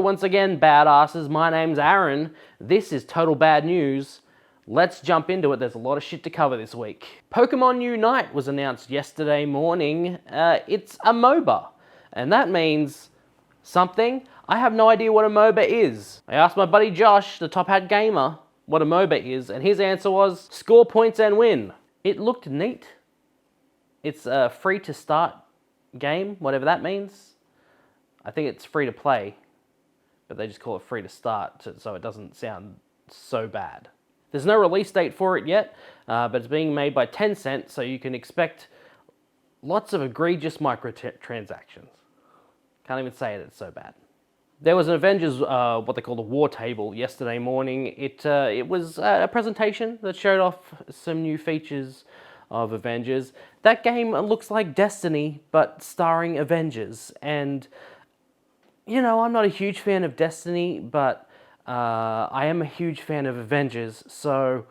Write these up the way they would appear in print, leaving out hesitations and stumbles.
once again, badasses, my name's Aaron. This is Total Bad News. Let's jump into it. There's a lot of shit to cover this week. Pokemon Unite was announced yesterday morning. It's a MOBA, and that means something. I have no idea what a MOBA is. I asked my buddy Josh, the Top Hat Gamer, what a MOBA is, and his answer was score points and win. It looked neat. It's a free to start game, whatever that means. I think it's free to play, but they just call it free to start so it doesn't sound so bad. There's no release date for it yet, but it's being made by Tencent, so you can expect lots of egregious microtransactions. Can't even say it, it's so bad. There was an Avengers, what they call the War Table, yesterday morning. It was a presentation that showed off some new features of Avengers. That game looks like Destiny, but starring Avengers. And, you know, I'm not a huge fan of Destiny, but I am a huge fan of Avengers, so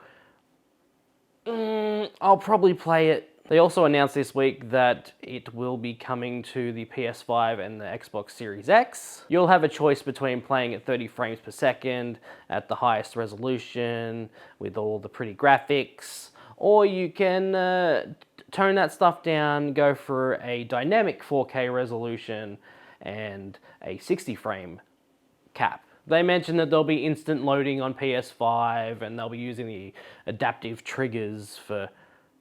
I'll probably play it. They also announced this week that it will be coming to the PS5 and the Xbox Series X. You'll have a choice between playing at 30 frames per second at the highest resolution with all the pretty graphics, or you can tone that stuff down, go for a dynamic 4K resolution and a 60 frame cap. They mentioned that there'll be instant loading on PS5 and they'll be using the adaptive triggers for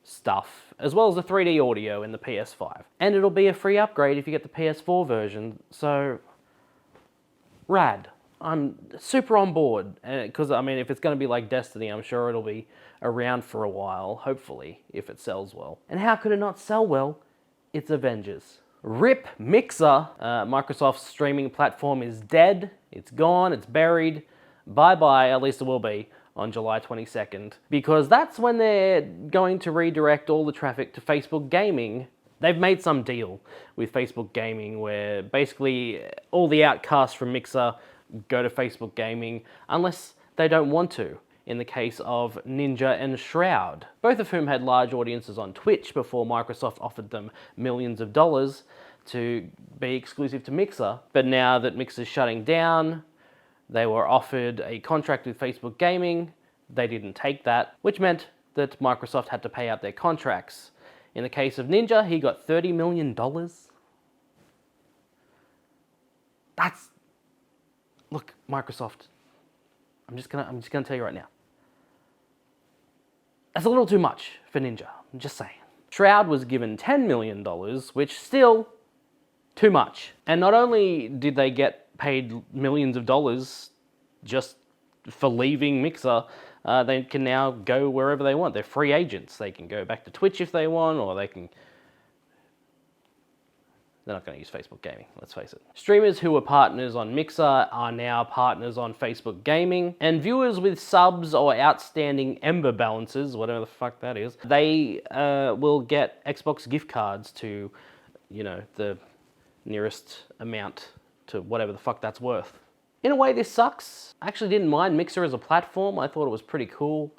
stuff, as well as the 3D audio in the PS5. And it'll be a free upgrade if you get the PS4 version, so rad. I'm super on board, because I mean, if it's going to be like Destiny, I'm sure it'll be around for a while, hopefully, if it sells well. And how could it not sell well? It's Avengers. RIP Mixer, Microsoft's streaming platform is dead, it's gone, it's buried, bye-bye, at least it will be, on July 22nd, because that's when they're going to redirect all the traffic to Facebook Gaming. They've made some deal with Facebook Gaming where basically all the outcasts from Mixer go to Facebook Gaming unless they don't want to, in the case of Ninja and Shroud, both of whom had large audiences on Twitch before Microsoft offered them millions of dollars to be exclusive to Mixer. But now that Mixer's shutting down, they were offered a contract with Facebook Gaming. They didn't take that, which meant that Microsoft had to pay out their contracts. In the case of Ninja, he got $30 million. Look, Microsoft, I'm just gonna tell you right now. That's a little too much for Ninja, I'm just saying. Shroud was given $10 million, which still too much. And not only did they get paid millions of dollars just for leaving Mixer, they can now go wherever they want. They're free agents. They can go back to Twitch if they want, or they can... They're not going to use Facebook Gaming, let's face it. Streamers who were partners on Mixer are now partners on Facebook Gaming, and viewers with subs or outstanding Ember balances, whatever the fuck that is, they will get Xbox gift cards to, you know, the nearest amount to whatever the fuck that's worth. In a way, this sucks. I actually didn't mind Mixer as a platform. I thought it was pretty cool.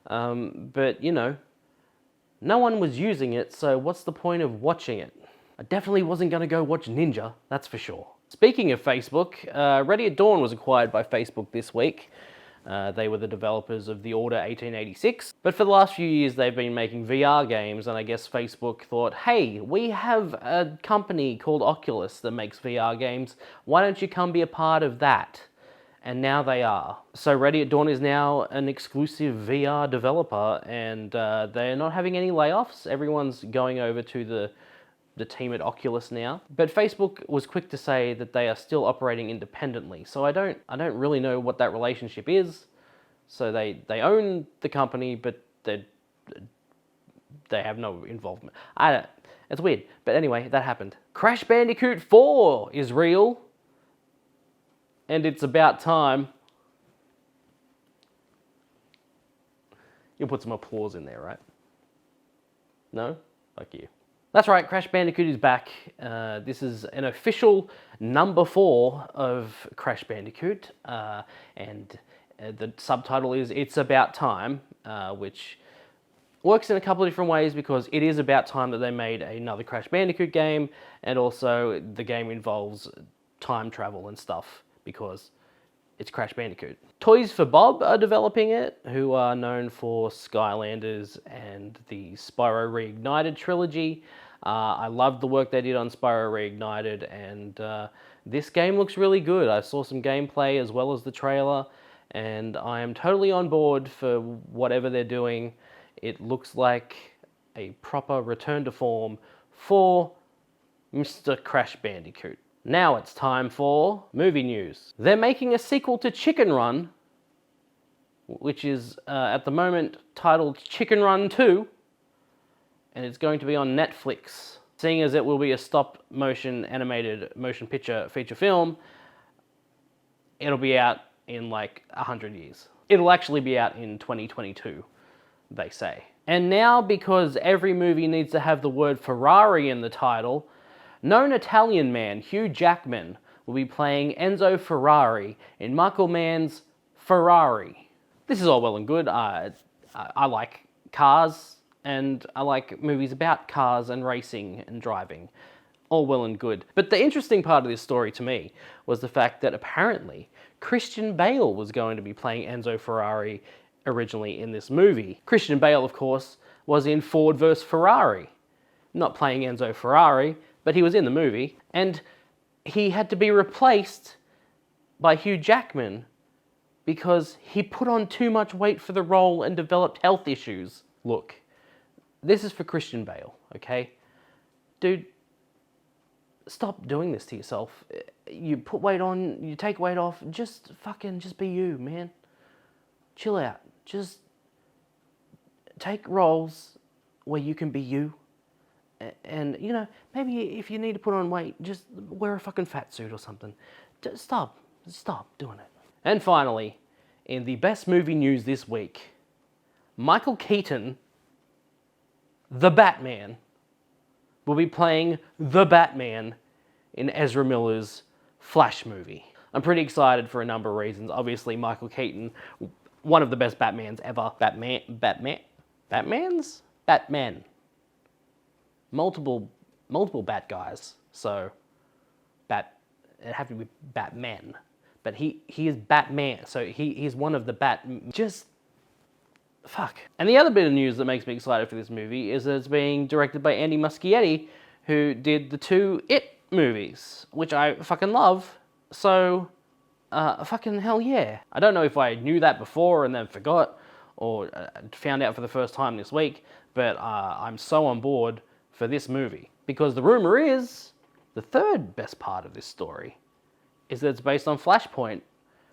But, you know, no one was using it, so what's the point of watching it? I definitely wasn't going to go watch Ninja, that's for sure. Speaking of Facebook, Ready at Dawn was acquired by Facebook this week. They were the developers of The Order 1886. But for the last few years, they've been making VR games, and I guess Facebook thought, hey, we have a company called Oculus that makes VR games. Why don't you come be a part of that? And now they are. So Ready at Dawn is now an exclusive VR developer, and they're not having any layoffs. Everyone's going over to the team at Oculus now. But Facebook was quick to say that they are still operating independently. So I don't really know what that relationship is. So they own the company, but they have no involvement. It's weird. But anyway, that happened. Crash Bandicoot 4 is real. And it's about time. You'll put some applause in there, right? No? Fuck you. That's right, Crash Bandicoot is back. This is an official number 4 of Crash Bandicoot, and the subtitle is It's About Time, which works in a couple of different ways because it is about time that they made another Crash Bandicoot game, and also the game involves time travel and stuff because it's Crash Bandicoot. Toys for Bob are developing it, who are known for Skylanders and the Spyro Reignited trilogy. I loved the work they did on Spyro Reignited, and this game looks really good. I saw some gameplay as well as the trailer, and I am totally on board for whatever they're doing. It looks like a proper return to form for Mr. Crash Bandicoot. Now it's time for movie news. They're making a sequel to Chicken Run, which is at the moment titled Chicken Run 2, and it's going to be on Netflix. Seeing as it will be a stop-motion animated motion picture feature film, it'll be out in like 100 years. It'll actually be out in 2022, they say. And now, because every movie needs to have the word Ferrari in the title, known Italian man Hugh Jackman will be playing Enzo Ferrari in Michael Mann's Ferrari. This is all well and good. I like cars, and I like movies about cars and racing and driving. All well and good. But the interesting part of this story to me was the fact that apparently Christian Bale was going to be playing Enzo Ferrari originally in this movie. Christian Bale, of course, was in Ford vs. Ferrari. Not playing Enzo Ferrari, but he was in the movie, and he had to be replaced by Hugh Jackman because he put on too much weight for the role and developed health issues. Look, this is for Christian Bale, okay? Dude, stop doing this to yourself. You put weight on, you take weight off, just be you, man. Chill out. Just take roles where you can be you. And, you know, maybe if you need to put on weight, just wear a fucking fat suit or something. Just stop doing it. And finally, in the best movie news this week, Michael Keaton, the Batman, will be playing the Batman in Ezra Miller's Flash movie. I'm pretty excited for a number of reasons. Obviously, Michael Keaton, one of the best Batmans ever. Batman. Multiple Bat guys, so it have to be Batman, but he is Batman, so he's one of the fuck. And the other bit of news that makes me excited for this movie is that it's being directed by Andy Muschietti, who did the 2 It movies, which I fucking love, so fucking hell yeah. I don't know if I knew that before and then forgot, or found out for the first time this week, but I'm so on board for this movie, because the rumor is the third best part of this story is that it's based on Flashpoint,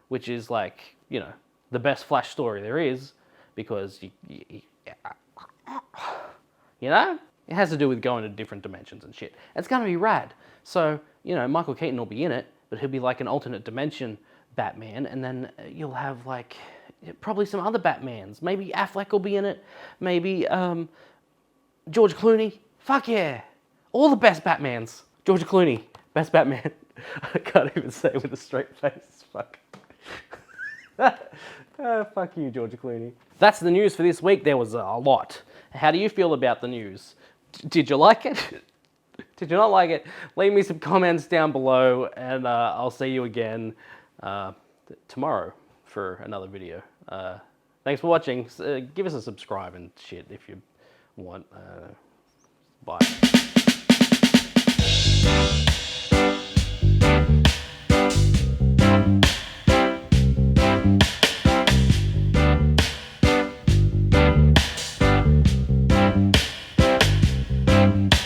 which is like, you know, the best Flash story there is, because you know, it has to do with going to different dimensions and shit. It's gonna be rad. So, you know, Michael Keaton will be in it, but he'll be like an alternate dimension Batman, and then you'll have like probably some other Batmans. Maybe Affleck will be in it. Maybe George Clooney. Fuck yeah. All the best Batmans. George Clooney, best Batman. I can't even say it with a straight face. Fuck. Fuck you, George Clooney. That's the news for this week. There was a lot. How do you feel about the news? Did you like it? Did you not like it? Leave me some comments down below, and I'll see you again tomorrow for another video. Thanks for watching. Give us a subscribe and shit if you want. Bye.